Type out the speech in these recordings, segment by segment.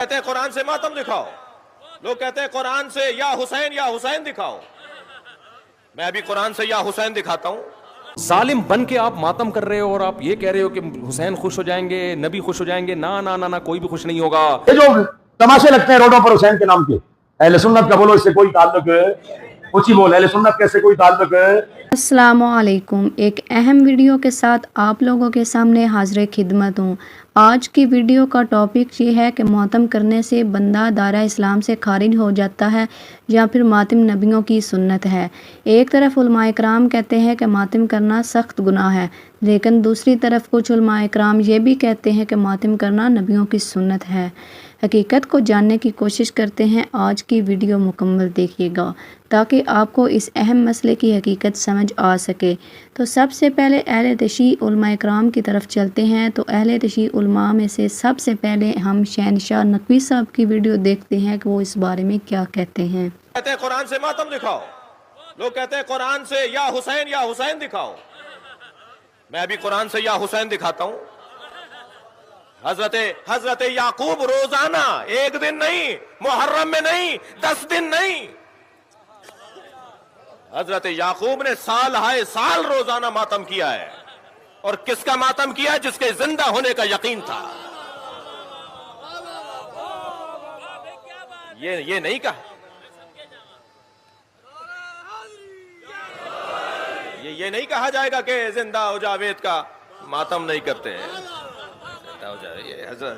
کہتے ہیں قرآن سے ماتم دکھاؤ، لوگ کہتے ہیں قرآن سے یا حسین دکھاؤ. میں ابھی قرآن سے یا حسین دکھاتا ہوں. ظالم بن کے آپ ماتم کر رہے ہو اور آپ یہ کہہ رہے ہو کہ حسین خوش ہو جائیں گے، نبی خوش ہو جائیں گے. نہ نہ نہ، کوئی بھی خوش نہیں ہوگا. یہ جو تماشے لگتے ہیں روڈوں پر حسین کے نام کے، اہل سنت کا بولو اس سے کوئی تعلق ہے؟ اونچی بول، اہل سنت کا اس سے کوئی تعلق ہے؟ السلام علیکم، ایک اہم ویڈیو کے ساتھ آپ لوگوں کے سامنے حاضر خدمت ہوں. آج کی ویڈیو کا ٹاپک یہ ہے کہ ماتم کرنے سے بندہ دائرہ اسلام سے خارج ہو جاتا ہے یا پھر ماتم نبیوں کی سنت ہے. ایک طرف علماء کرام کہتے ہیں کہ ماتم کرنا سخت گناہ ہے، لیکن دوسری طرف کچھ علماء کرام یہ بھی کہتے ہیں کہ ماتم کرنا نبیوں کی سنت ہے. حقیقت کو جاننے کی کوشش کرتے ہیں. آج کی ویڈیو مکمل دیکھیے گا تاکہ آپ کو اس اہم مسئلے کی حقیقت سمجھ آ سکے. تو سب سے پہلے اہل تشیع علماء کرام کی طرف چلتے ہیں. تو اہل تشیع علماء میں سے سب سے پہلے ہم شہنشاہ نقوی صاحب کی ویڈیو دیکھتے ہیں کہ وہ اس بارے میں کیا کہتے ہیں. کہتے ہیں قرآن سے ماتم دکھاؤ، لوگ کہتے ہیں قرآن سے یا حسین دکھاؤ. میں ابھی قرآن سے یا حسین دکھاتا ہوں. حضرت یعقوب روزانہ، ایک دن نہیں، محرم میں نہیں، 10 دن نہیں، حضرت یعقوب نے سال ہائے سال روزانہ ماتم کیا ہے. اور کس کا ماتم کیا ہے؟ جس کے زندہ ہونے کا یقین تھا. یہ نہیں کہا، یہ نہیں کہا جائے گا کہ زندہ ہو جاوید کا ماتم نہیں کرتے ہیں.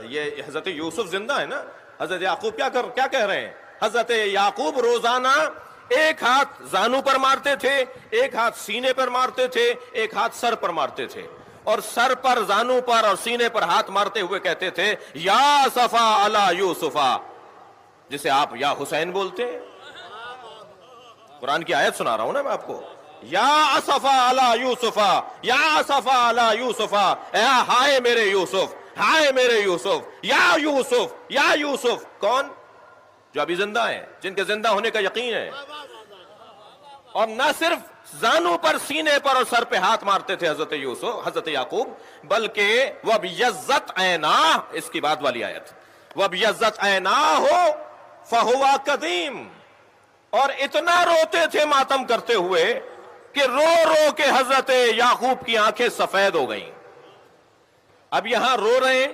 یہ حضرت یوسف زندہ ہے نا. حضرت یعقوب کیا کہہ رہے ہیں؟ حضرت یعقوب روزانہ ایک ہاتھ زانو پر مارتے تھے، ایک ہاتھ سینے پر مارتے تھے، ایک ہاتھ سر پر مارتے تھے. اور سر پر، زانو پر اور سینے پر ہاتھ مارتے ہوئے کہتے تھے یا صفا علی یوسفا، جسے آپ یا حسین بولتے ہیں. قرآن کی آیت سنا رہا ہوں نا میں آپ کو. یا اسفا علی یوسفا، یا اسفا علی یوسفا، ہائے میرے یوسف، ہائے میرے یوسف، یا یوسف. کون؟ جو ابھی زندہ ہیں، جن کے زندہ ہونے کا یقین ہے. اور نہ صرف زانو پر، سینے پر اور سر پہ ہاتھ مارتے تھے حضرت یعقوب، بلکہ وَبْيَضَّتْ عَيْنَاهُ، اس کی بعد والی آیت، وَبْيَضَّتْ عَيْنَاهُ فَهُوَ كَظِيمٌ. اور اتنا روتے تھے ماتم کرتے ہوئے کہ رو رو کے حضرت یعقوب کی آنکھیں سفید ہو گئیں. اب یہاں رو رہے ہیں،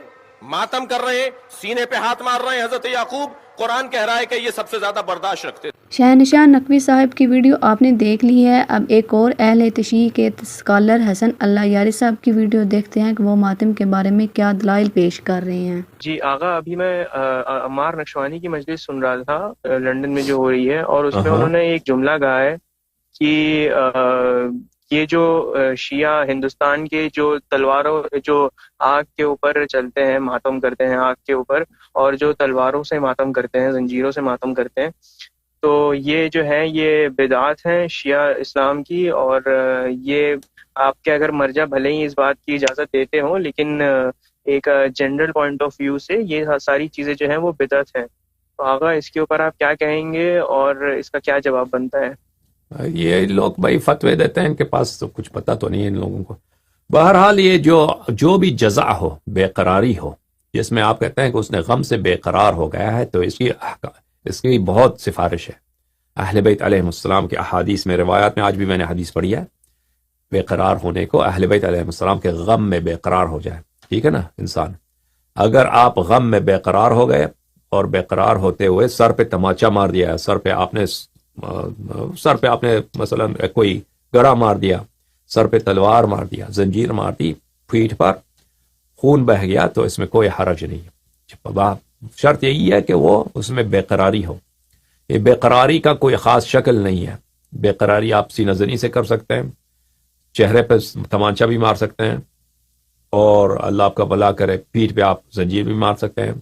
ماتم کر رہے ہیں، سینے پہ ہاتھ مار رہے ہیں حضرت یعقوب. قرآن کہہ رہا ہے کہ یہ سب سے زیادہ برداشت رکھتے تھے. شہنشاہ نقوی صاحب کی ویڈیو آپ نے دیکھ لی ہے. اب ایک اور اہل تشیع کے اسکالر حسن اللہ یاری صاحب کی ویڈیو دیکھتے ہیں کہ وہ ماتم کے بارے میں کیا دلائل پیش کر رہے ہیں. جی آغا، ابھی میں عمار نقشوانی کی مجلس سن رہا تھا لندن میں جو ہو رہی ہے، اور اس میں انہوں نے ایک جملہ کہا ہے کہ یہ جو شیعہ ہندوستان کے جو تلواروں، جو آگ کے اوپر چلتے ہیں، ماتم کرتے ہیں آگ کے اوپر، اور جو تلواروں سے ماتم کرتے ہیں، زنجیروں سے ماتم کرتے ہیں، تو یہ جو ہے یہ بدعات ہیں شیعہ اسلام کی. اور یہ آپ کے اگر مرجع بھلے ہی اس بات کی اجازت دیتے ہوں، لیکن ایک جنرل پوائنٹ آف ویو سے یہ ساری چیزیں جو ہیں وہ بدعت ہیں. تو آغا اس کے اوپر آپ کیا کہیں گے اور اس کا کیا جواب بنتا ہے؟ یہ لوگ بھائی فتوے دیتے ہیں، ان کے پاس تو کچھ پتہ تو نہیں ہے ان لوگوں کو. بہرحال یہ جو بھی جزع ہو، بے قراری ہو، جس میں آپ کہتے ہیں کہ اس نے غم سے بے قرار ہو گیا ہے، تو اس کی بہت سفارش ہے. اہل بیت علیہ السلام کے احادیث میں، روایات میں، آج بھی میں نے حدیث پڑھی ہے بے قرار ہونے کو. اہل بیت علیہ السلام کے غم میں بے قرار ہو جائے، ٹھیک ہے نا. انسان اگر آپ غم میں بے قرار ہو گئے اور بے قرار ہوتے ہوئے سر پہ تماچا مار دیا، سر پہ آپ نے مثلا کوئی گڑا مار دیا، سر پہ تلوار مار دیا، زنجیر مار دی، پیٹھ پر خون بہہ گیا، تو اس میں کوئی حرج نہیں ہے. شرط یہی ہے کہ وہ اس میں بے قراری ہو. یہ بے قراری کا کوئی خاص شکل نہیں ہے. بے قراری آپ سینہ زنی سے کر سکتے ہیں، چہرے پہ تمانچہ بھی مار سکتے ہیں، اور اللہ آپ کا بھلا کرے پیٹھ پہ آپ زنجیر بھی مار سکتے ہیں،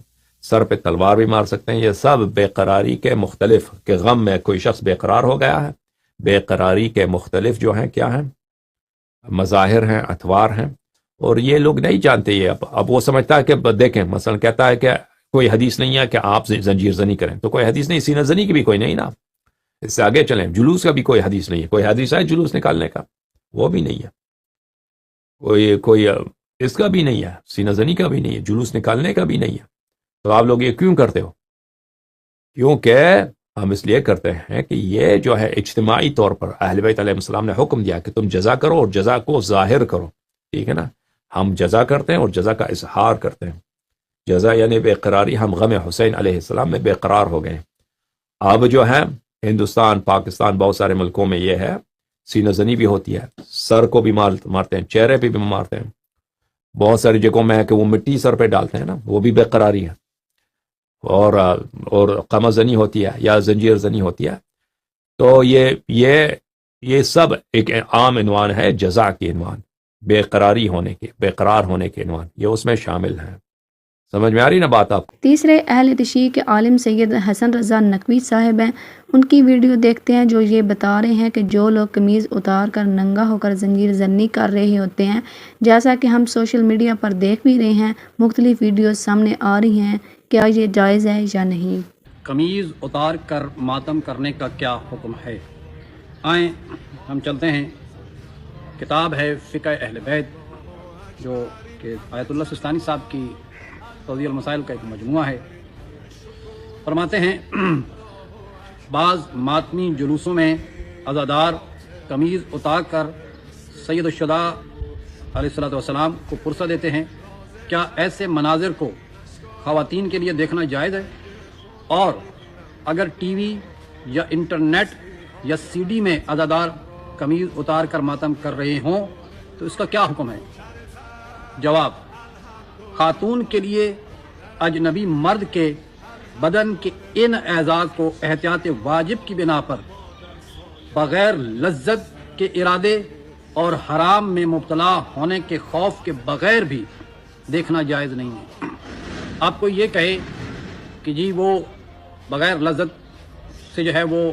سر پہ تلوار بھی مار سکتے ہیں. یہ سب بے قراری کے مختلف، کہ غم میں کوئی شخص بے قرار ہو گیا ہے، بے قراری کے مختلف جو ہیں کیا ہیں، مظاہر ہیں، اطوار ہیں. اور یہ لوگ نہیں جانتے. یہ اب وہ سمجھتا ہے کہ دیکھیں، مثلا کہتا ہے کہ کوئی حدیث نہیں ہے کہ آپ زنجیر زنی کریں، تو کوئی حدیث نہیں. سینہ زنی کی بھی کوئی نہیں نا. اس سے آگے چلیں، جلوس کا بھی کوئی حدیث نہیں ہے. کوئی حدیث ہے جلوس نکالنے کا؟ وہ بھی نہیں ہے. کوئی اس کا بھی نہیں ہے، سینہ زنی کا بھی نہیں ہے، جلوس نکالنے کا بھی نہیں ہے. تو آپ لوگ یہ کیوں کرتے ہو؟ کیونکہ ہم اس لیے کرتے ہیں کہ یہ جو ہے اجتماعی طور پر اہل بیت علیہ السلام نے حکم دیا کہ تم جزا کرو اور جزا کو ظاہر کرو، ٹھیک ہے نا؟ ہم جزا کرتے ہیں اور جزا کا اظہار کرتے ہیں. جزا یعنی بے قراری. ہم غم حسین علیہ السلام میں بے قرار ہو گئے. اب جو ہے ہندوستان، پاکستان، بہت سارے ملکوں میں یہ ہے سینہ زنی بھی ہوتی ہے، سر کو بھی مارتے ہیں، چہرے پہ بھی مارتے ہیں. بہت ساری جگہوں میں ہے کہ وہ مٹی سر پہ ڈالتے ہیں نا، وہ بھی بے قراری ہے. اور قمع زنی ہوتی ہے یا زنجیر زنی ہوتی ہے. تو یہ سب ایک عام عنوان ہے جزا کی عنوان، بے قراری ہونے کے، بے قرار ہونے کے عنوان، یہ اس میں شامل ہے. سمجھ میں آ رہی نا بات آپ؟ تیسرے اہل تشیع کے عالم سید حسن رضا نقوی صاحب ہیں. ان کی ویڈیو دیکھتے ہیں جو یہ بتا رہے ہیں کہ جو لوگ قمیض اتار کر ننگا ہو کر زنجیر زنی کر رہے ہوتے ہیں، جیسا کہ ہم سوشل میڈیا پر دیکھ بھی رہے ہیں، مختلف ویڈیوز سامنے آ رہی ہیں، کیا یہ جائز ہے یا نہیں؟ قمیض اتار کر ماتم کرنے کا کیا حکم ہے؟ آئیں ہم چلتے ہیں. کتاب ہے فقہ اہل بیت جو کہ آیت اللہ سستانی صاحب کی توضیح المسائل کا ایک مجموعہ ہے. فرماتے ہیں بعض ماتمی جلوسوں میں عزادار قمیض اتار کر سید الشہداء علیہ السلام کو پرسہ دیتے ہیں. کیا ایسے مناظر کو خواتین کے لیے دیکھنا جائز ہے؟ اور اگر ٹی وی یا انٹرنیٹ یا سی ڈی میں عزادار قمیض اتار کر ماتم کر رہے ہوں تو اس کا کیا حکم ہے؟ جواب: خاتون کے لیے اجنبی مرد کے بدن کے ان اعضاء کو احتیاط واجب کی بنا پر بغیر لذت کے ارادے اور حرام میں مبتلا ہونے کے خوف کے بغیر بھی دیکھنا جائز نہیں ہے. آپ کو یہ کہے کہ جی وہ بغیر لذت سے جو ہے وہ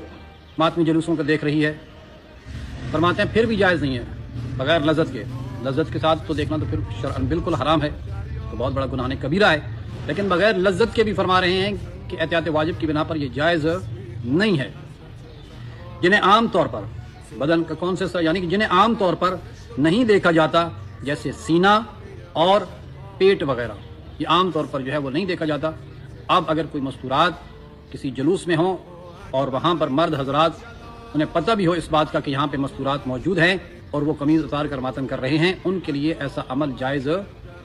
ماتمی جلوسوں کو دیکھ رہی ہے، فرماتے ہیں پھر بھی جائز نہیں ہے بغیر لذت کے. لذت کے ساتھ تو دیکھنا تو پھر شرعاً بالکل حرام ہے، تو بہت بڑا گناہ کبیرہ ہے. لیکن بغیر لذت کے بھی فرما رہے ہیں کہ احتیاط واجب کی بنا پر یہ جائز نہیں ہے. جنہیں عام طور پر بدن کا کون سے یعنی کہ جنہیں عام طور پر نہیں دیکھا جاتا، جیسے سینہ اور پیٹ وغیرہ، یہ عام طور پر جو ہے وہ نہیں دیکھا جاتا. اب اگر کوئی مستورات کسی جلوس میں ہوں اور وہاں پر مرد حضرات انہیں پتہ بھی ہو اس بات کا کہ یہاں پہ مستورات موجود ہیں اور وہ قمیض اتار کر ماتم کر رہے ہیں، ان کے لیے ایسا عمل جائز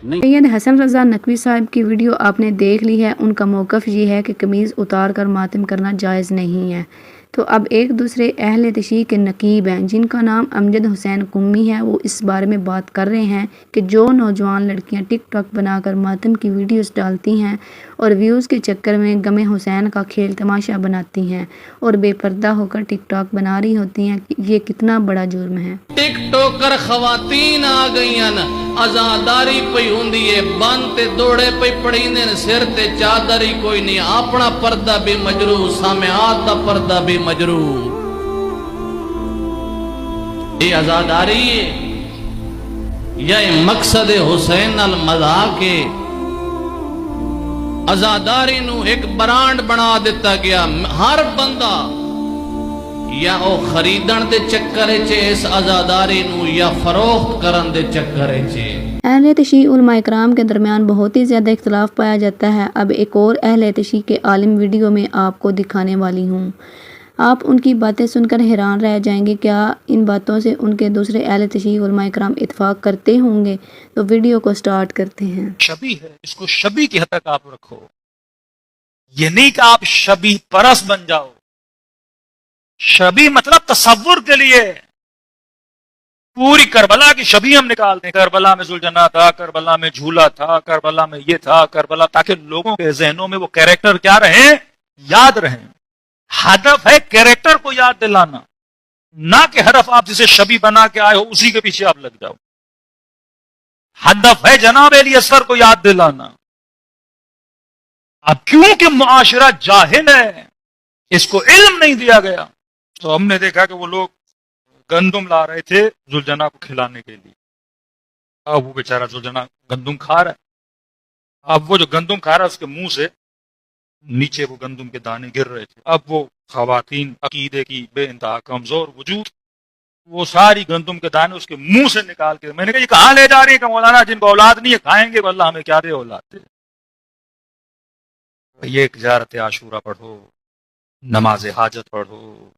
نہیں. سید حسن رضا نقوی صاحب کی ویڈیو آپ نے دیکھ لی ہے. ان کا موقف یہ ہے کہ قمیض اتار کر ماتم کرنا جائز نہیں ہے. تو اب ایک دوسرے اہل تشیع کے نقیب ہیں جن کا نام امجد حسین قمی ہے، وہ اس بارے میں بات کر رہے ہیں کہ جو نوجوان لڑکیاں ٹک ٹاک بنا کر ماتم کی ویڈیوز ڈالتی ہیں اور ویوز کے چکر میں غم حسین کا کھیل تماشا بناتی ہیں اور بے پردہ ہو کر ٹک ٹاک بنا رہی ہوتی ہیں، یہ کتنا بڑا جرم ہے. ٹک ٹوکر خواتین آ گئیاں آزاداری پئی ہوندی ہے، بن تے دوڑے پئی پڑیندے نے، سر تے چادر ہی کوئی نہیں، اپنا پردہ بے مجرو، سامعات دا پردہ بے مجرو. یہ آزاداری ہے یا مقصد حسین نال مذاق ہے؟ آزاداری نو ایک برانڈ بنا دیتا گیا. ہر بندہ یا او خریدن دے چکر چ اس آزاداری نو یا فروخت کرن دے چکر چ. اہل تشیع علماء اکرام کے درمیان بہت ہی زیادہ اختلاف پایا جاتا ہے. اب ایک اور اہل تشیع کے عالم ویڈیو میں آپ کو دکھانے والی ہوں. آپ ان کی باتیں سن کر حیران رہ جائیں گے. کیا ان باتوں سے ان کے دوسرے اہل تشیع علماء اکرام اتفاق کرتے ہوں گے؟ تو ویڈیو کو سٹارٹ کرتے ہیں. شبی ہے، اس کو شبی کی حد تک آپ رکھو. یہ نہیں کہ آپ شبی پرست بن جاؤ. شبی مطلب تصور کے لیے پوری کربلا کی شبی ہم نکالتے ہیں. کربلا میں ذوالجناح تھا، کربلا میں جھولا تھا، کربلا میں یہ تھا، کربلا، تاکہ لوگوں کے ذہنوں میں وہ کیریکٹر کیا رہیں، یاد رہیں. ہدف ہے کیریکٹر کو یاد دلانا، نہ کہ ہدف آپ جسے شبی بنا کے آئے ہو اسی کے پیچھے آپ لگ جاؤ. ہدف ہے جناب علی اصغر کو یاد دلانا. اب کیونکہ معاشرہ جاہل ہے، اس کو علم نہیں دیا گیا، تو ہم نے دیکھا کہ وہ لوگ گندم لا رہے تھے ذوالجناح کو کھلانے کے لیے. اب وہ بیچارہ ذوالجناح گندم کھا رہا ہے. اب وہ جو گندم کھا رہا ہے اس کے منہ سے نیچے وہ گندم کے دانے گر رہے تھے. اب وہ خواتین عقیدے کی بے انتہا کمزور وجود، وہ ساری گندم کے دانے اس کے منہ سے نکال کے، میں نے کہا یہ کہاں لے جا رہی ہے کہ مولانا جن کو اولاد نہیں ہے کھائیں گے، اللہ ہمیں کیا دے اولاد دے. یہ زیارت عاشورہ پڑھو، نماز حاجت پڑھو،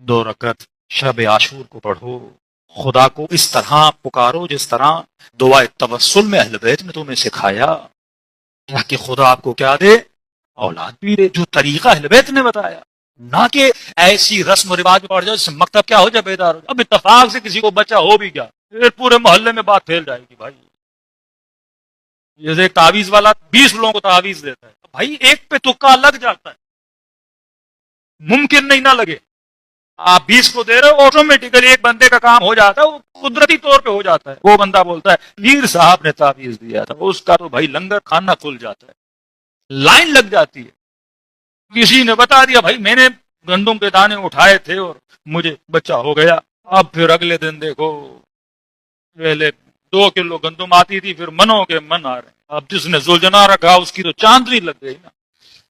2 رکعت شب عاشور کو پڑھو، خدا کو اس طرح پکارو جس طرح دعائے توسل میں اہل بیت نے تمہیں سکھایا، تاکہ خدا آپ کو کیا دے؟ اولاد بھی دے، جو طریقہ اہل بیت نے بتایا، نہ کہ ایسی رسم و رواج میں پڑ جائے جس سے مکتب کیا ہو جائے بیدار ہو جائے۔ اب اتفاق سے کسی کو بچہ ہو بھی گیا، پھر پورے محلے میں بات پھیل جائے گی بھائی، جیسے ایک تعویذ والا 20 لوگوں کو تعویذ دیتا ہے، بھائی ایک پہ تکا لگ جاتا ہے، ممکن نہیں نہ لگے، آپ 20 کو دے رہے ہو، آٹومیٹیکلی ایک بندے کا کام ہو جاتا ہے، وہ قدرتی طور پہ ہو جاتا ہے۔ وہ بندہ بولتا ہے میر صاحب نے تعویذ دیا تھا، اس کا تو بھائی لنگر کھانا کھل جاتا ہے، لائن لگ جاتی ہے۔ کسی نے بتا دیا بھائی میں نے گندم کے دانے اٹھائے تھے اور مجھے بچہ ہو گیا، اب پھر اگلے دن دیکھو پہلے 2 کلو گندم آتی تھی، پھر منوں کے من آ رہے ہیں، اب جس نے زلجنا رکھا اس کی تو چاندنی لگ گئی نا،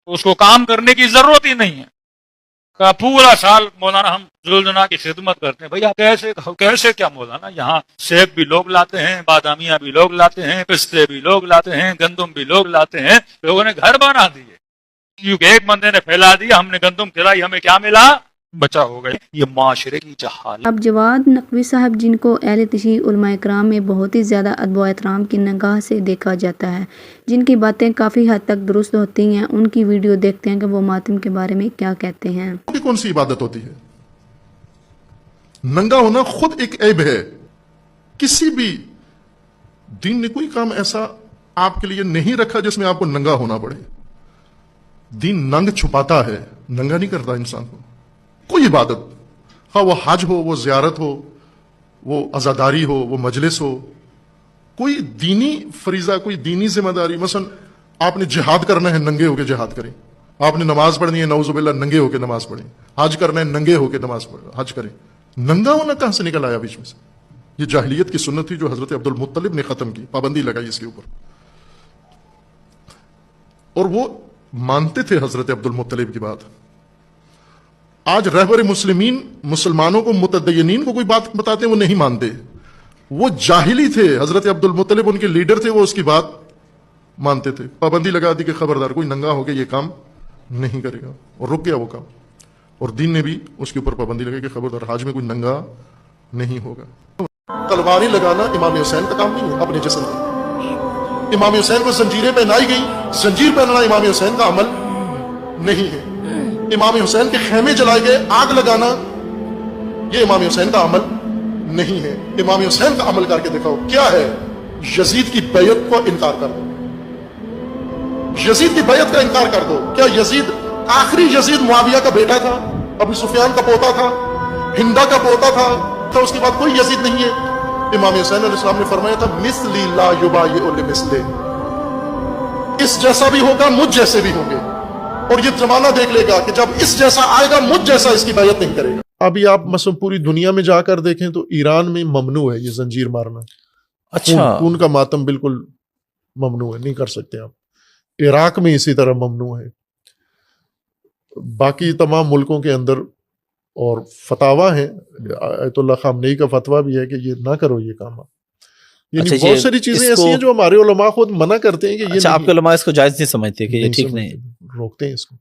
اس کو کام کرنے کی ضرورت ہی نہیں ہے۔ کا پورا سال مولانا ہم زلجنا کی خدمت کرتے ہیں، بھیا کیسے کیا مولانا، یہاں سیب بھی لوگ لاتے ہیں، بادامیاں بھی لوگ لاتے ہیں، پستے بھی لوگ لاتے ہیں، گندم بھی لوگ لاتے ہیں، لوگوں نے گھر بنا دیے کیونکہ ایک بندے نے پھیلا دیا، ہم نے گندم کھلائی، ہمیں کیا ملا؟ بچہ ہو گئے۔ یہ معاشرے کی جہالت۔ اب جواد نقوی صاحب، جن کو اہل تشیع علماء کرام میں بہت ہی زیادہ ادب و احترام کی نگاہ سے دیکھا جاتا ہے، جن کی باتیں کافی حد تک درست ہوتی ہیں، ان کی ویڈیو دیکھتے ہیں کہ وہ ماتم کے بارے میں کیا کہتے ہیں۔ کون سی عبادت ہوتی ہے؟ ننگا ہونا خود ایک عیب ہے۔ کسی بھی دین نے کوئی کام ایسا آپ کے لیے نہیں رکھا جس میں آپ کو ننگا ہونا پڑے۔ دین ننگ چھپاتا ہے، ننگا نہیں کرتا انسان کو۔ کوئی عبادت، ہاں وہ حج ہو، وہ زیارت ہو، وہ عزاداری ہو، وہ مجلس ہو، کوئی دینی فریضہ، کوئی دینی ذمہ داری، مثلا آپ نے جہاد کرنا ہے، ننگے ہو کے جہاد کریں۔ آپ نے نماز پڑھنی ہے، نعوذ باللہ ننگے ہو کے نماز پڑھیں۔ حج کرنا ہے، ننگے ہو کے نماز پڑھیں، حج کریں۔ ننگا ہونا کہاں سے نکل آیا بیچ میں سے؟ یہ جاہلیت کی سنت تھی جو حضرت عبد المطلب نے ختم کی، پابندی لگائی اس کے اوپر، اور وہ مانتے تھے حضرت عبد المطلب کی بات۔ آج رہبر مسلمین مسلمانوں کو، متدینین کو کوئی بات بتاتے ہیں وہ نہیں مانتے، وہ جاہلی تھے۔ حضرت عبد المطلب ان کے لیڈر تھے، وہ اس کی بات مانتے تھے۔ پابندی لگا دی کہ خبردار کوئی ننگا ہو کے یہ کام نہیں کرے گا، اور رک گیا وہ کام۔ اور دین نے بھی اس کے اوپر پابندی لگائی کہ خبردار حج میں کوئی ننگا نہیں ہوگا۔ تلواریں لگانا امام حسین کا کام نہیں ہے اپنے جسم میں۔ امام حسین کو زنجیریں پہنائی گئی، زنجیر پہننا امام حسین کا عمل نہیں ہے۔ امام حسین کے خیمے جلائے گئے، آگ لگانا یہ امام حسین کا عمل نہیں ہے۔ امام حسین کا عمل کر کے دکھاؤ کیا ہے۔ یزید کی بیعت کو انکار کر دو، یزید کی بیعت کا انکار کر دو۔ کیا یزید، آخری یزید معاویہ کا بیٹا تھا، ابو سفیان کا پوتا تھا، ہندا کا پوتا تھا، تو اس کے بعد کوئی یزید نہیں ہے۔ امام حسین علیہ السلام نے فرمایا تھا مثلی لا یبایع لمثلہ، اس جیسا بھی ہوگا مجھ جیسے بھی ہوں گے، اور یہ زمانہ دیکھ لے گا کہ جب اس جیسا آئے گا مجھ جیسا اس کی بیعت نہیں کرے گا۔ ابھی آپ مثلا پوری دنیا میں جا کر دیکھیں تو ایران میں ممنوع ہے یہ زنجیر مارنا۔ اچھا، خون کا ماتم بالکل ممنوع ہے، نہیں کر سکتے آپ۔ عراق میں اسی طرح ممنوع ہے۔ باقی تمام ملکوں کے اندر اور فتاوا ہے، آیت اللہ خامنئی کا فتویٰ بھی ہے کہ یہ نہ کرو یہ کام۔ یعنی بہت ساری چیزیں ایسی ہیں جو ہمارے علماء خود منع کرتے ہیں کہ یہ، آپ کے علماء اس کو جائز نہیں سمجھتے کہ یہ ٹھیک نہیں، روکتے ہیں اس کو۔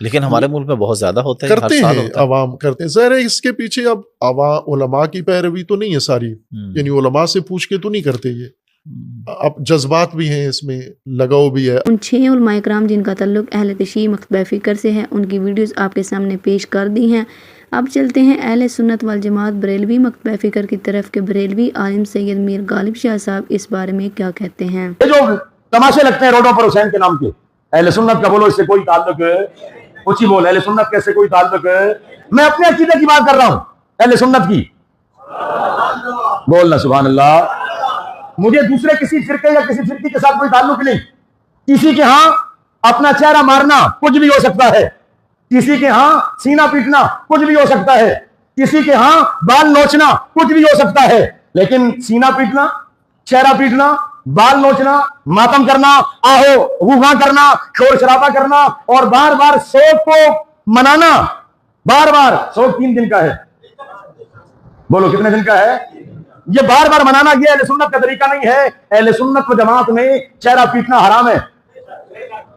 لیکن ہمارے ملک میں بہت زیادہ ہوتا ہے، کرتے ہیں، عوام کرتے ہیں۔ ظاہر ہے اس کے پیچھے اب عوام علماء کی پیروی تو نہیں ہے ساری، یعنی علماء سے پوچھ کے تو نہیں کرتے یہ، اب جذبات بھی ہیں اس میں، لگاؤ بھی ہے۔ ان 6 علماء کرام جن کا تعلق اہل تشیع مکتبہ فکر سے ہے، ان کی ویڈیوز آپ کے سامنے پیش کر دی ہیں۔ اب چلتے ہیں اہل سنت والجماعت بریلوی مکتبہ فکر کی طرف کہ بریلوی عالم سید میر غالب شاہ صاحب اس بارے میں کیا کہتے ہیں۔ یہ جو تماشے لگتے ہیں روڈوں پر حسین کے نام کے، اہل سنت کا بولو اس سے کوئی تعلق ہے، اونچی بول، اہل سنت کیسے کوئی تعلق ہے؟ میں اپنے عقیدے کی بات کر رہا ہوں، اہل سنت کی، بولنا سبحان اللہ۔ مجھے دوسرے کسی فرقے یا کسی فرقے کے ساتھ کوئی تعلق نہیں۔ کسی کے ہاں اپنا چہرہ مارنا کچھ بھی ہو سکتا ہے، کسی کے ہاں سینہ پیٹنا کچھ بھی ہو سکتا ہے، کسی کے ہاں بال نوچنا کچھ بھی ہو سکتا ہے، لیکن سینہ پیٹنا، چہرہ پیٹنا، بال نوچنا، ماتم کرنا، آہو ہو ہاں کرنا، شور شرابہ کرنا، اور بار بار سوگ کو منانا، بار بار سوگ 3 دن کا ہے، بولو کتنے دن کا ہے؟ یہ بار بار منانا، یہ اہل سنت کا طریقہ نہیں ہے۔ اہل سنت و جماعت میں چہرہ پیٹنا حرام ہے،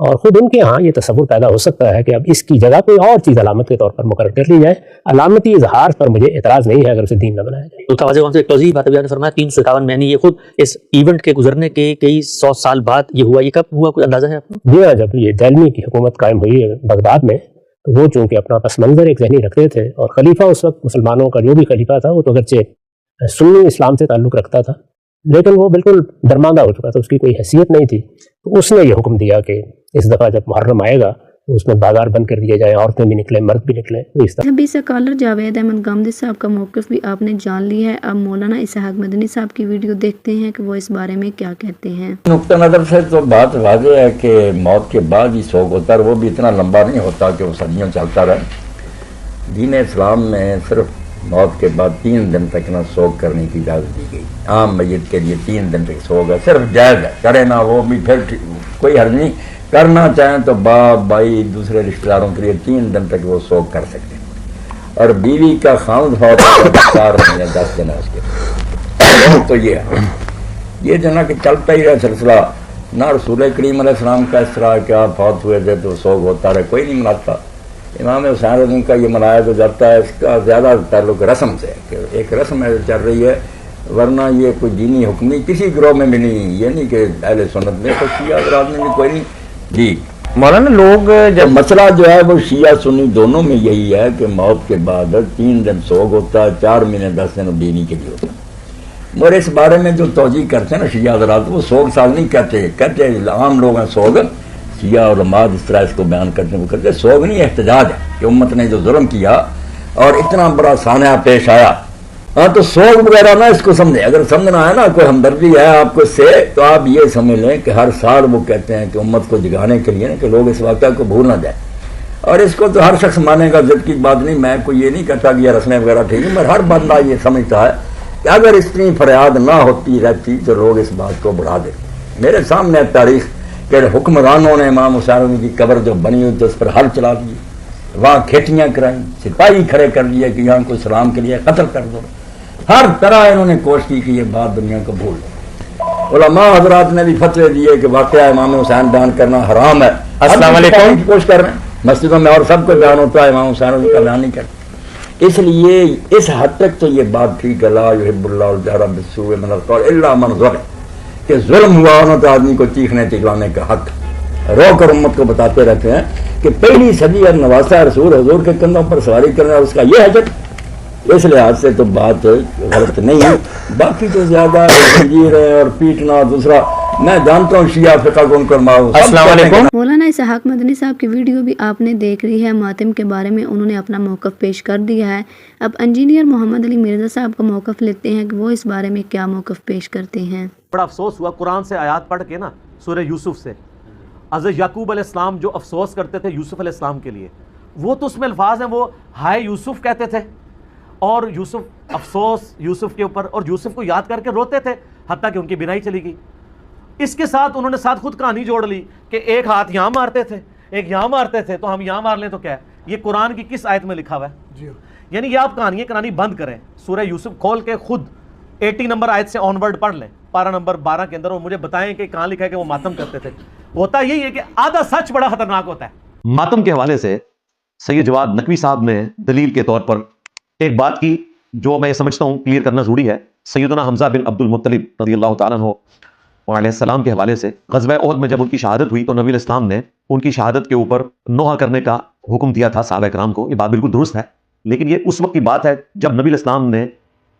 اور خود ان کے ہاں یہ تصور پیدا ہو سکتا ہے کہ اب اس کی جگہ کوئی اور چیز علامت کے طور پر مقرر کر لی جائے. علامتی اظہار پر مجھے اعتراض نہیں ہے اگر اسے دین نہ بنایا جائے. تو توجہ سے ایک توضیح بات بیان فرمایا 357 میں نے یہ خود اس ایونٹ کے گزرنے کے کئی 100 سال بعد یہ ہوا. یہ کب ہوا کوئی اندازہ ہے آپ کو؟ جی ہاں، جب یہ دہلوی کی حکومت قائم ہوئی ہے بغداد میں تو وہ چونکہ اپنا پس منظر ایک ذہنی رکھتے تھے اور خلیفہ اس وقت مسلمانوں کا جو بھی خلیفہ تھا وہ تو اگرچہ سنی اسلام سے تعلق رکھتا تھا لیکن وہ بالکل درماندہ ہو چکا تھا، اس کی کوئی حیثیت نہیں تھی. تو اس نے یہ حکم دیا کہ اس دفعہ جب محرم آئے گا تو اس میں بازار بند کر دیے جائیں، عورتیں بھی نکلیں، مرد بھی نکلیں. تو اس طرح ابھی سکالر جاوید احمد گامدی صاحب کا موقف بھی آپ نے جان لی ہے. اب مولانا اسحاق مدنی صاحب کی ویڈیو دیکھتے ہیں کہ وہ اس بارے میں کیا کہتے ہیں. نقطہ نظر سے تو بات واضح ہے کہ موت کے بعد ہی سوگ ہوتا ہے، وہ بھی اتنا لمبا نہیں ہوتا کہ وہ صدیوں چلتا رہے. دین اسلام میں صرف موت کے بعد 3 دن تک نہ سوگ کرنے کی اجازت دی گئی. عام میت کے لیے 3 دن تک سوگ ہے، صرف جائز ہے، کرے نہ وہ بھی پھر کوئی حرج نہیں. کرنا چاہیں تو باپ بھائی دوسرے رشتہ داروں کے لیے 3 دن تک وہ سوگ کر سکتے ہیں. اور بیوی کا خاوند فوت 4 مہینے 10 دن ہے اس کے. تو یہ جو نا کہ چلتا ہی رہا سلسلہ. نہ رسول کریم علیہ السلام کا اس طرح کہ آپ فوت ہوئے تھے تو سوگ ہوتا رہے، کوئی نہیں مناتا. امام حسین رضی کا یہ منایا تو جاتا ہے، اس کا زیادہ تعلق رسم سے ہے کہ ایک رسم ہے چل رہی ہے، ورنہ یہ کوئی دینی حکم نہیں کسی گروہ میں بھی نہیں. یہ نہیں کہ اہل سنت میں تو شیعہ حضرات میں بھی کوئی نہیں. جی مولانا لوگ جب مسئلہ جو ہے وہ شیعہ سنی دونوں میں یہی ہے کہ موت کے بعد 3 دن سوگ ہوتا ہے، 4 مہینے 10 دن بیوی کے لیے ہوتا ہے. مگر اس بارے میں جو توجیہ کرتے ہیں نا شیعہ حضرات، وہ سوگ سال نہیں کہتے عام لوگ ہیں سوگ. شیعہ علماء اس طرح اس کو بیان کرتے ہیں وہ کہتے ہیں سوگ نہیں، احتجاج ہے کہ امت نے جو ظلم کیا اور اتنا بڑا سانحہ پیش آیا. ہاں تو سوگ وغیرہ نا اس کو سمجھیں، اگر سمجھنا ہے نا کوئی ہمدردی ہے آپ کو اس سے تو آپ یہ سمجھ لیں کہ ہر سال وہ کہتے ہیں کہ امت کو جگانے کے لیے نا کہ لوگ اس واقعہ کو بھول نہ جائیں. اور اس کو تو ہر شخص مانے گا، ضد کی بات نہیں. میں کوئی یہ نہیں کہتا کہ یہ رسمیں وغیرہ ٹھیک ہے، مگر ہر بندہ یہ سمجھتا ہے کہ اگر اتنی فریاد نہ ہوتی رہتی تو لوگ اس بات کو بڑھا دیتے. میرے سامنے تاریخ کہ حکمرانوں نے امام حسین کی قبر جو بنی ہوئی تو اس پر ہل چلا دیے، وہاں کھیٹیاں کرائیں، سپاہی کھڑے کر دیے کہ یہاں کو سلام کے لیے قتل کر دو. ہر طرح انہوں نے کوشش کی کہ یہ بات دنیا کو بھول دو. علماء حضرات نے بھی فتوے دیے کہ واقعہ امام حسین بیان کرنا حرام ہے. السلام علیکم. کوشش کر رہے ہیں مسجدوں میں اور سب کو بیان ہوتا ہے، امام حسین کا بیان نہیں کرتے. اس لیے اس حد تک تو یہ بات ٹھیک ہے، لا یحب اللہ الجہر بالسوء من القول الا من ظلم، کہ ظلم ہوا ہونا تو آدمی کو چیخنے چلانے کا حق. رو کر امت کو بتاتے رہتے ہیں کہ پہلی صدی اور نواسہ رسول حضور کے کندھوں پر سواری کرنا اس کا یہ حجت. اس لحاظ سے تو بات غلط نہیں ہے. باقی تو زیادہ زنجیر ہے اور پیٹنا. دوسرا میں جانتا ہوں شیعہ فقہ کو ان کو السلام علیکم. مولانا اسحاق مدنی صاحب کی ویڈیو بھی آپ نے دیکھ لی ہے. ماتم کے بارے میں انہوں نے اپنا موقف پیش کر دیا ہے. اب انجینئر محمد علی مرزا صاحب کا موقف لیتے ہیں کہ وہ اس بارے میں کیا موقف پیش کرتے ہیں. بڑا افسوس ہوا قرآن سے آیات پڑھ کے نا، سورہ یوسف سے، حضرت یعقوب علیہ السلام جو افسوس کرتے تھے یوسف علیہ السلام کے لیے، وہ تو اس میں الفاظ ہیں، وہ ہائے یوسف کہتے تھے اور یوسف افسوس یوسف کے اوپر، اور یوسف کو یاد کر کے روتے تھے حتیٰ کہ ان کی بینائی چلی گئی. اس کے ساتھ انہوں نے ساتھ خود کہانی جوڑ لی کہ ایک ہاتھ یہاں مارتے تھے ایک یہاں مارتے تھے، تو ہم یہاں مار لیں تو کیا ہے. یہ قرآن کی کس آیت میں لکھا ہوا ہے؟ یعنی یہ آپ کہانی بند کریں، سورہ یوسف کھول کے خود 80 نمبر آیت سے آن ورڈ پڑھ لیں، پارہ نمبر 12 کے اندر، اور مجھے بتائیں کہ کہاں لکھا ہے کہ وہ ماتم کرتے تھے. ہوتا یہی ہے کہ آدھا سچ بڑا خطرناک ہوتا ہے. ماتم کے حوالے سے سید جواد نقوی صاحب نے دلیل کے طور پر ایک بات کی جو میں سمجھتا ہوں کلیئر کرنا ضروری ہے. سیدنا حمزہ بن عبد المطلب رضی اللہ تعالیٰ عنہ علیہ السلام کے حوالے سے غزوہ احد میں جب ان کی شہادت ہوئی تو نبی علیہ السلام نے ان کی شہادت کے اوپر نوحہ کرنے کا حکم دیا تھا صحابہ کرام کو. یہ بات بالکل درست ہے، لیکن یہ اس وقت کی بات ہے جب نبی علیہ السلام نے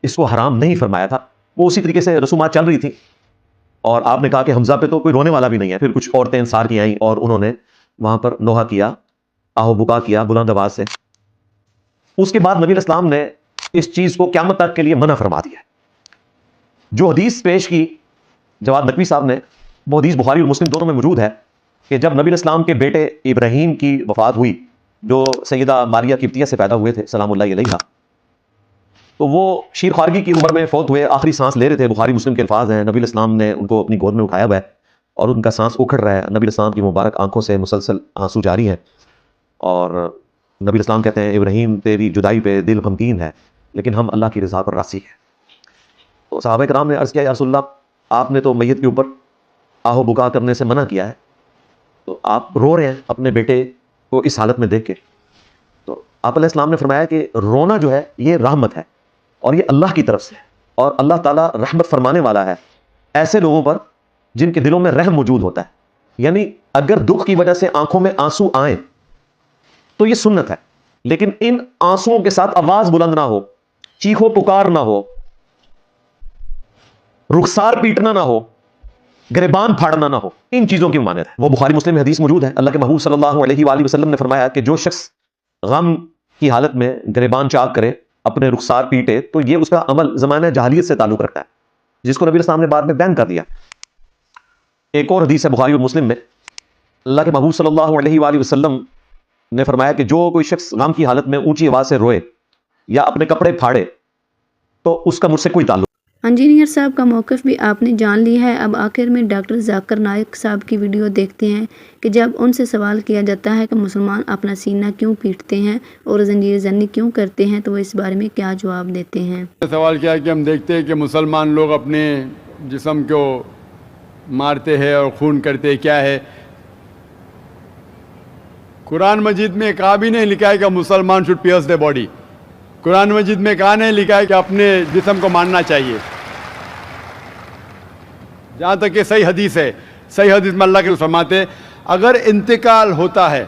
اس کو حرام نہیں فرمایا تھا. وہ اسی طریقے سے رسومات چل رہی تھی اور آپ نے کہا کہ حمزہ پہ تو کوئی رونے والا بھی نہیں ہے. پھر کچھ عورتیں انصار کی آئیں اور انہوں نے وہاں پر نوحہ کیا، آہو بکا کیا بلند آواز سے. اس کے بعد نبی علیہ السلام نے اس چیز کو قیامت تک کے لیے منع فرما دیا. جو حدیث پیش کی جواد نقوی صاحب نے، وہ حدیث بخاری اور مسلم دونوں میں موجود ہے کہ جب نبی علیہ السلام کے بیٹے ابراہیم کی وفات ہوئی جو سیدہ ماریہ قبطیہ سے پیدا ہوئے تھے سلام اللہ علیہا، تو وہ شیر خوارگی کی عمر میں فوت ہوئے، آخری سانس لے رہے تھے. بخاری مسلم کے الفاظ ہیں، نبی علیہ السلام نے ان کو اپنی گود میں اٹھایا ہوا ہے اور ان کا سانس اکھڑ رہا ہے. نبی علیہ السلام کی مبارک آنکھوں سے مسلسل آنسو جاری ہیں اور نبی علیہ السلام کہتے ہیں ابراہیم تیری جدائی پہ دل غمگین ہے لیکن ہم اللہ کی رضا پر راضی ہیں. تو صحابہ کرام نے عرض کیا یا رسول اللہ، آپ نے تو میت کے اوپر آہو بکا کرنے سے منع کیا ہے، تو آپ رو رہے ہیں اپنے بیٹے کو اس حالت میں دیکھ کے. تو آپ علیہ السلام نے فرمایا کہ رونا جو ہے یہ رحمت ہے اور یہ اللہ کی طرف سے ہے, اور اللہ تعالیٰ رحمت فرمانے والا ہے ایسے لوگوں پر جن کے دلوں میں رحم موجود ہوتا ہے. یعنی اگر دکھ کی وجہ سے آنکھوں میں آنسو آئیں تو یہ سنت ہے, لیکن ان آنسوؤں کے ساتھ آواز بلند نہ ہو, چیخو پکار نہ ہو, رخسار پیٹنا نہ ہو, گریبان پھاڑنا نہ ہو, ان چیزوں کی ممانعت ہے. وہ بخاری مسلم میں حدیث موجود ہے, اللہ کے محبوب صلی اللہ علیہ وآلہ وسلم نے فرمایا کہ جو شخص غم کی حالت میں گریبان چاک کرے, اپنے رخسار پیٹے, تو یہ اس کا عمل زمانہ جاہلیت سے تعلق رکھتا ہے, جس کو نبی السلام نے بعد میں بین کر دیا. ایک اور حدیث ہے بخاری اور مسلم میں, اللہ کے محبوب صلی اللہ علیہ وآلہ وسلم نے فرمایا کہ جو کوئی شخص غم کی حالت میں اونچی آواز سے روئے یا اپنے کپڑے پھاڑے تو اس کا مجھ سے کوئی تعلق. انجینئر صاحب کا موقف بھی آپ نے جان لیا ہے. اب آخر میں ڈاکٹر ذاکر نائک صاحب کی ویڈیو دیکھتے ہیں کہ جب ان سے سوال کیا جاتا ہے کہ مسلمان اپنا سینہ کیوں پیٹتے ہیں اور زنجیر زنی کیوں کرتے ہیں, تو وہ اس بارے میں کیا جواب دیتے ہیں. سوال کیا کہ ہم دیکھتے ہیں کہ مسلمان لوگ اپنے جسم کو مارتے ہیں اور خون کرتے ہیں, کیا ہے؟ قرآن مجید میں کہا بھی نہیں لکھا ہے کہ مسلمان شوڈ پیئرس دی باڈی. قرآن مجید میں کہا نہیں لکھا ہے کہ اپنے جسم کو مارنا چاہیے. جہاں تک کہ صحیح حدیث ہے, صحیح حدیث میں اللہ کے فرماتے اگر انتقال ہوتا ہے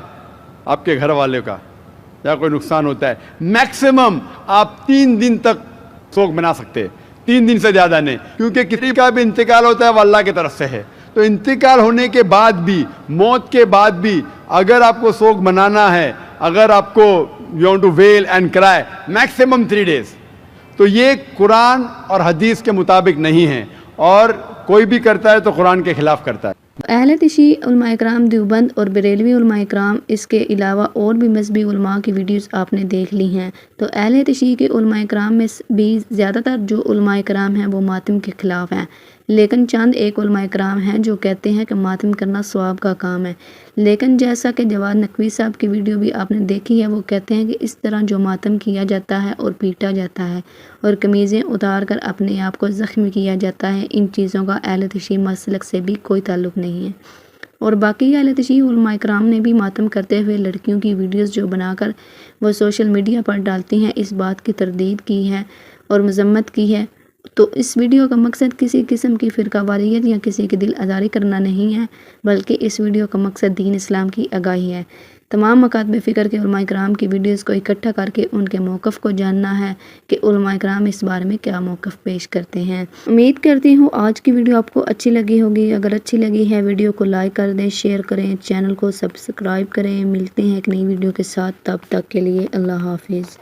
آپ کے گھر والے کا یا کوئی نقصان ہوتا ہے, میکسیمم آپ 3 دن تک سوگ بنا سکتے ہیں, 3 دن سے زیادہ نہیں, کیونکہ کسی کا بھی انتقال ہوتا ہے وہ اللہ کی طرف سے ہے. تو انتقال ہونے کے بعد بھی, موت کے بعد بھی اگر آپ کو سوگ منانا ہے, اگر آپ کو you want to wail and cry, maximum 3 days. تو یہ قرآن اور حدیث کے مطابق نہیں ہے, اور کوئی بھی کرتا ہے تو قرآن کے خلاف کرتا ہے. اہل تشیع علماء اکرام دیوبند اور بریلوی علماء اکرام, اس کے علاوہ اور بھی مذہبی علماء کی ویڈیوز آپ نے دیکھ لی ہیں. تو اہل تشیع کے علماء اکرام میں بھی زیادہ تر جو علماء اکرام ہیں وہ ماتم کے خلاف ہیں, لیکن چند ایک علماء اکرام ہیں جو کہتے ہیں کہ ماتم کرنا ثواب کا کام ہے. لیکن جیسا کہ جواد نقوی صاحب کی ویڈیو بھی آپ نے دیکھی ہے, وہ کہتے ہیں کہ اس طرح جو ماتم کیا جاتا ہے اور پیٹا جاتا ہے اور قمیضیں اتار کر اپنے آپ کو زخمی کیا جاتا ہے, ان چیزوں کا اہل تشیع مسلک سے بھی کوئی تعلق نہیں ہے. اور باقی اہل تشیع علماء اکرام نے بھی ماتم کرتے ہوئے لڑکیوں کی ویڈیوز جو بنا کر وہ سوشل میڈیا پر ڈالتی ہیں, اس بات کی تردید کی ہے اور مذمت کی ہے. تو اس ویڈیو کا مقصد کسی قسم کی فرقہ واریت یا کسی کی دل آزاری کرنا نہیں ہے, بلکہ اس ویڈیو کا مقصد دین اسلام کی آگاہی ہے. تمام مکاتب فکر کے علماء اکرام کی ویڈیوز کو اکٹھا کر کے ان کے موقف کو جاننا ہے کہ علماء اکرام اس بارے میں کیا موقف پیش کرتے ہیں. امید کرتی ہوں آج کی ویڈیو آپ کو اچھی لگی ہوگی. اگر اچھی لگی ہے ویڈیو کو لائک کر دیں, شیئر کریں, چینل کو سبسکرائب کریں. ملتے ہیں ایک نئی ویڈیو کے ساتھ, تب تک کے لیے اللہ حافظ.